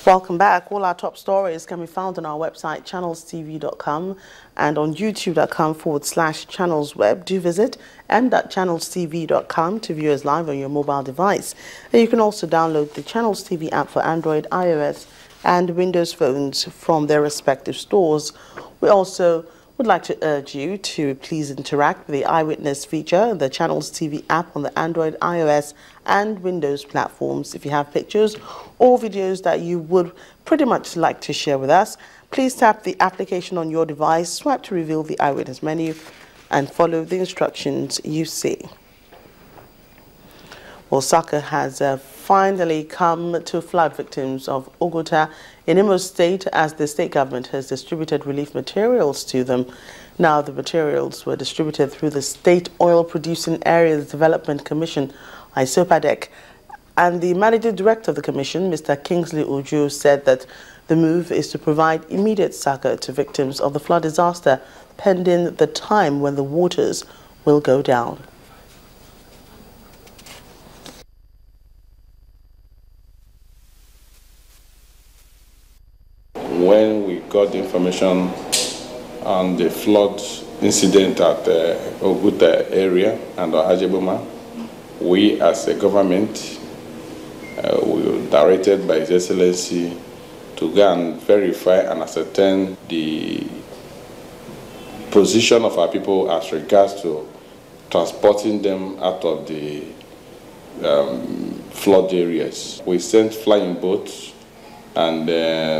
Welcome back. All our top stories can be found on our website, channelstv.com, and on youtube.com/channelsweb. Do visit m.channelstv.com to view us live on your mobile device. And you can also download the Channels TV app for Android, iOS, and Windows phones from their respective stores. We also would like to urge you to please interact with the Eyewitness feature, the Channels TV app on the Android, iOS, and Windows platforms. If you have pictures or videos that you would pretty much like to share with us, please tap the application on your device, swipe to reveal the Eyewitness menu, and follow the instructions you see. Well, soccer has finally come to flood victims of Ogota in Imo State as the state government has distributed relief materials to them. Now, the materials were distributed through the State Oil Producing Areas Development Commission, ISOPADEC, and the managing director of the commission, Mr. Kingsley Ojo, said that the move is to provide immediate succor to victims of the flood disaster, pending the time when the waters will go down. When we got the information on the flood incident at Oguta area and Ajeboma, we as a government, we were directed by His Excellency to go and verify and ascertain the position of our people as regards to transporting them out of the flood areas. We sent flying boats and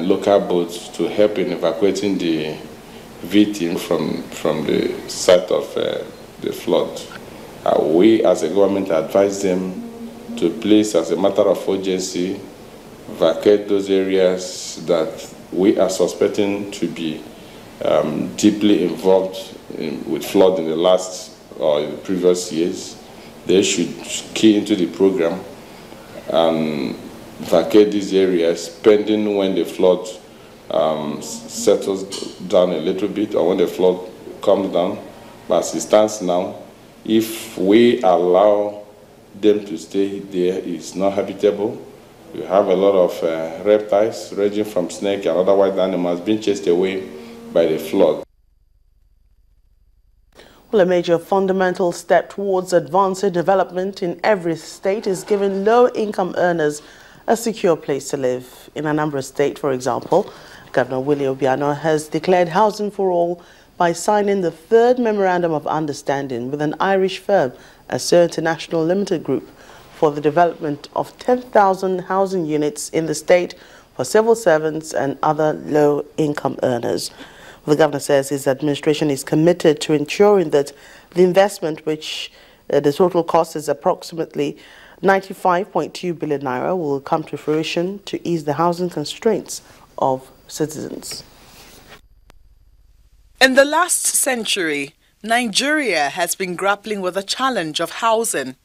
local boats to help in evacuating the victim from the site of the flood. We as a government advised them to please, as a matter of urgency, vacate those areas that we are suspecting to be deeply involved with flood in the last or in the previous years. They should key into the program and vacate these areas pending when the flood settles down a little bit or when the flood comes down. But as it stands now, if we allow them to stay there, it's not habitable. We have a lot of reptiles ranging from snake and other wild animals being chased away by the flood. Well, a major fundamental step towards advancing development in every state is giving low-income earners a secure place to live. In Anambra State, for example, Governor Willie Obiano has declared housing for all by signing the third Memorandum of Understanding with an Irish firm, Assur International Limited Group, for the development of 10,000 housing units in the state for civil servants and other low-income earners. The governor says his administration is committed to ensuring that the investment, which the total cost is approximately 95.2 billion naira, will come to fruition to ease the housing constraints of citizens. In the last century, Nigeria has been grappling with the challenge of housing.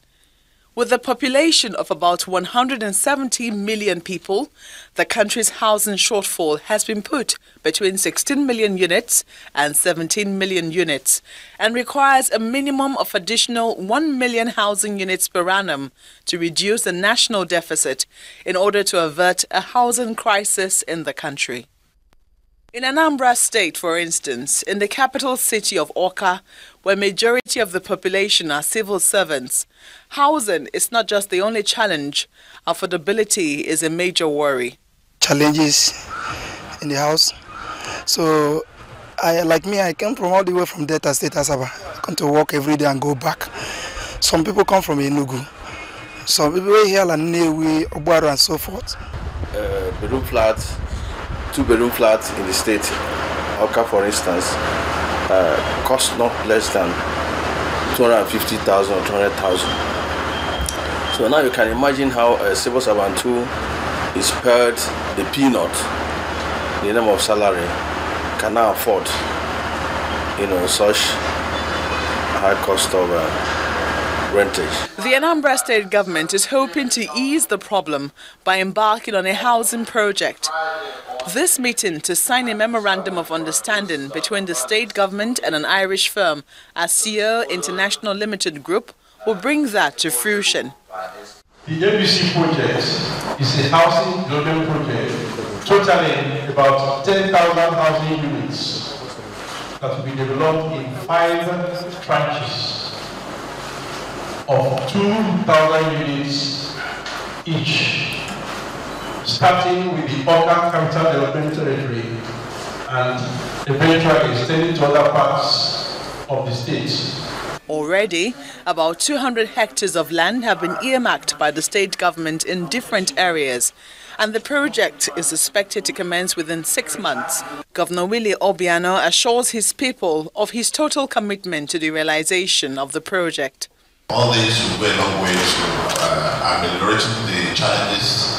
With a population of about 170 million people, the country's housing shortfall has been put between 16 million units and 17 million units and requires a minimum of additional 1 million housing units per annum to reduce the national deficit in order to avert a housing crisis in the country. In Anambra State, for instance, in the capital city of Awka, where majority of the population are civil servants, housing is not just the only challenge. Affordability is a major worry. Challenges in the house. So, I came from all the way from Delta State, Asaba. I come to work every day and go back. Some people come from Enugu. Some people here like Newi, Obuaro and so forth. Bedroom flats. 2-bedroom flats in the state, Awka for instance, cost not less than 250,000 or 200,000. So now you can imagine how a civil servant who is paid the peanut in the name of salary can now afford, such high cost of rentage. The Anambra State government is hoping to ease the problem by embarking on a housing project. This meeting to sign a memorandum of understanding between the state government and an Irish firm, Assur International Limited Group, will bring that to fruition. The ABC project is a housing development project totaling about 10,000 housing units that will be developed in 5 tranches of 2,000 units each, starting with the Oka Capital Development Territory and eventually extending to other parts of the state. Already, about 200 hectares of land have been earmarked by the state government in different areas, and the project is expected to commence within 6 months. Governor Willie Obiano assures his people of his total commitment to the realization of the project. All this will go a long way to ameliorating the challenges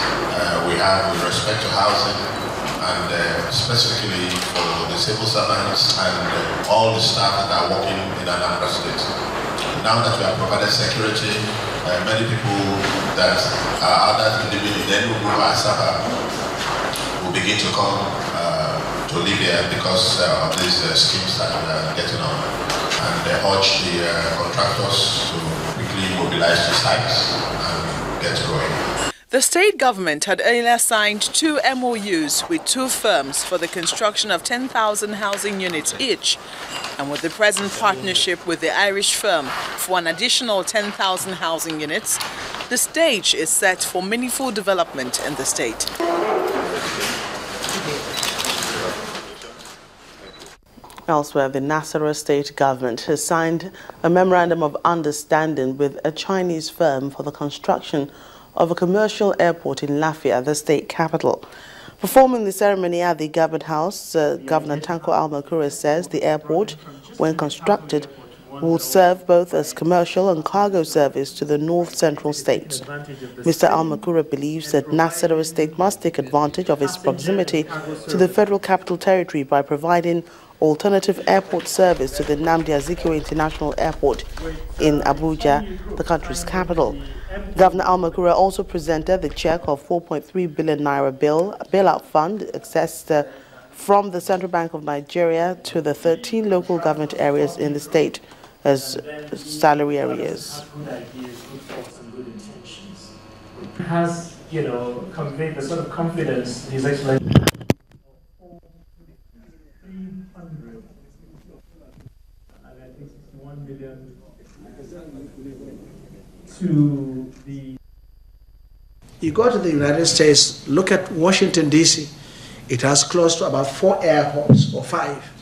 we have with respect to housing, and specifically for the civil servants and all the staff that are working in Anambra State. Now that we have provided security, many people that are living in Enugu or Asaba will begin to come to live here because of these schemes that we are getting on. And they urge the contractors to quickly mobilize the sites and get going. The state government had earlier signed 2 MOUs with 2 firms for the construction of 10,000 housing units each, and with the present partnership with the Irish firm for an additional 10,000 housing units, the stage is set for meaningful development in the state. Elsewhere, the Nasarawa state government has signed a memorandum of understanding with a Chinese firm for the construction of a commercial airport in Lafia, the state capital. Performing the ceremony at the Government House, Governor Tanko Almakura says the airport, when constructed, will serve both as commercial and cargo service to the north-central states. Mr. Almakura believes that Nasarawa state must take advantage of its proximity to the Federal Capital Territory by providing alternative airport service to the Nnamdi Azikiwe International Airport in Abuja, the country's capital. Governor Almakura also presented the check of 4.3 billion naira bailout fund accessed from the Central Bank of Nigeria to the 13 local government areas in the state as salary areas. Has, conveyed the sort of confidence His Excellency to the... You go to the United States, look at Washington, D.C. It has close to about 4 airports or 5.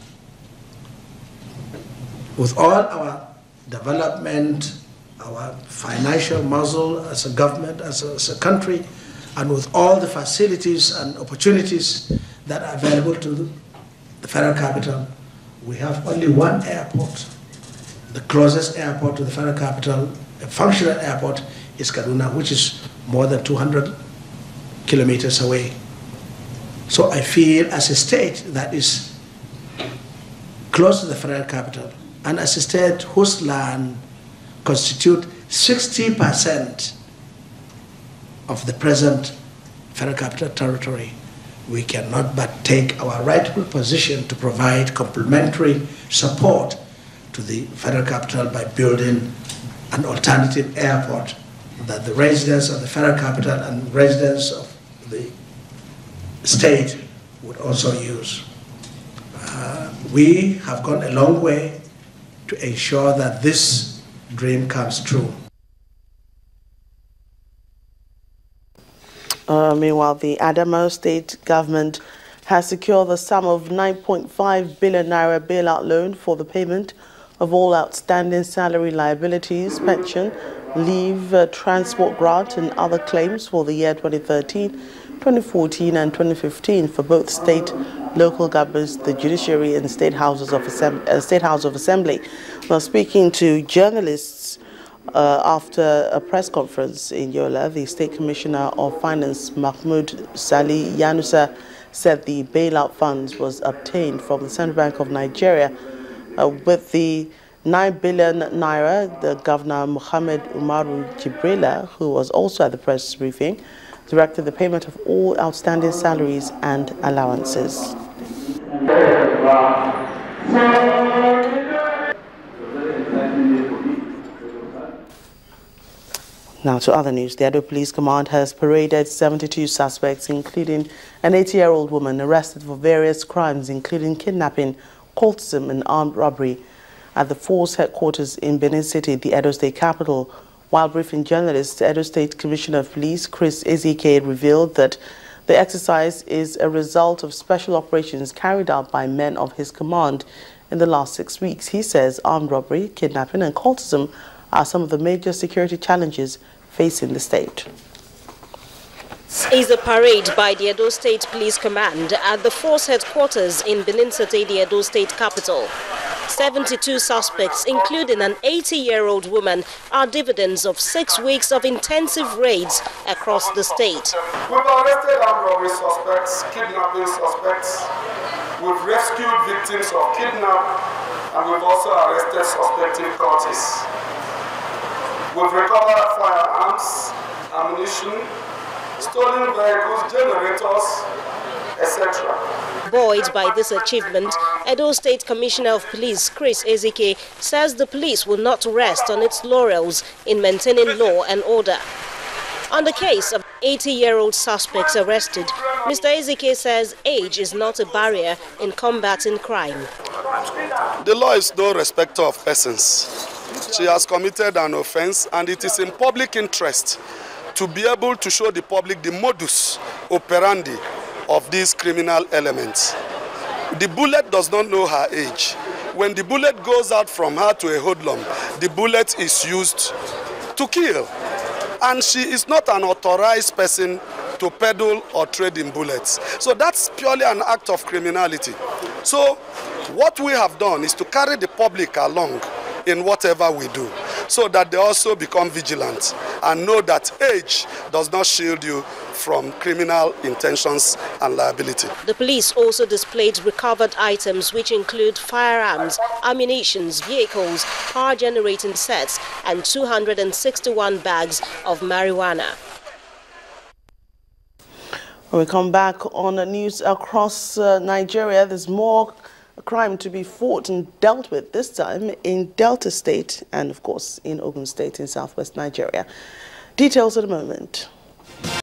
With all our development, our financial muscle as a government, as a country, and with all the facilities and opportunities that are available to the federal capital, we have only 1 airport. The closest airport to the federal capital, a functional airport, is Kaduna, which is more than 200 kilometers away. So I feel as a state that is close to the federal capital, and as a state whose land constitute 60% of the present federal capital territory, we cannot but take our rightful position to provide complementary support to the federal capital by building an alternative airport that the residents of the federal capital and residents of the state would also use. We have gone a long way to ensure that this dream comes true. Meanwhile, the Adamawa state government has secured the sum of 9.5 billion naira bailout loan for the payment of all outstanding salary liabilities, pension, leave, transport grant and other claims for the year 2013, 2014 and 2015 for both state, local governments, the judiciary and State House of Assembly. Now, speaking to journalists after a press conference in Yola, the State Commissioner of Finance, Mahmoud Sali Yanusa, said the bailout funds was obtained from the Central Bank of Nigeria. With the 9 billion naira, the Governor Muhammad Umaru Jibrila, who was also at the press briefing, directed the payment of all outstanding salaries and allowances. Now to other news. The Edo Police Command has paraded 72 suspects, including an 80-year-old woman arrested for various crimes, including kidnapping, cultism and armed robbery at the force headquarters in Benin City, the Edo State capital. While briefing journalists, the Edo State Commissioner of Police, Chris Ezike, revealed that the exercise is a result of special operations carried out by men of his command in the last 6 weeks. He says armed robbery, kidnapping and cultism are some of the major security challenges facing the state. Is a parade by the Edo State Police Command at the force headquarters in Benin City, the Edo State capital. 72 suspects, including an 80-year-old woman, are dividends of 6 weeks of intensive raids across the state. We've arrested armed robbery suspects, kidnapping suspects, we've rescued victims of kidnapping, and we've also arrested suspected cultists. We've recovered firearms, ammunition, stolen vehicles, generators, etc. Buoyed by this achievement, Edo State Commissioner of Police Chris Ezike says the police will not rest on its laurels in maintaining law and order. On the case of 80-year-old suspects arrested, Mr. Ezike says age is not a barrier in combating crime. The law is no respecter of persons. She has committed an offense, and it is in public interest to be able to show the public the modus operandi of these criminal elements. The bullet does not know her age. When the bullet goes out from her to a hoodlum, the bullet is used to kill. And she is not an authorized person to peddle or trade in bullets. So that's purely an act of criminality. So what we have done is to carry the public along in whatever we do, so that they also become vigilant and know that age does not shield you from criminal intentions and liability. The police also displayed recovered items which include firearms, ammunition, vehicles, power generating sets and 261 bags of marijuana. When we come back on the news across Nigeria, there's more crime to be fought and dealt with, this time in Delta State and, of course, in Ogun State in southwest Nigeria. Details at the moment.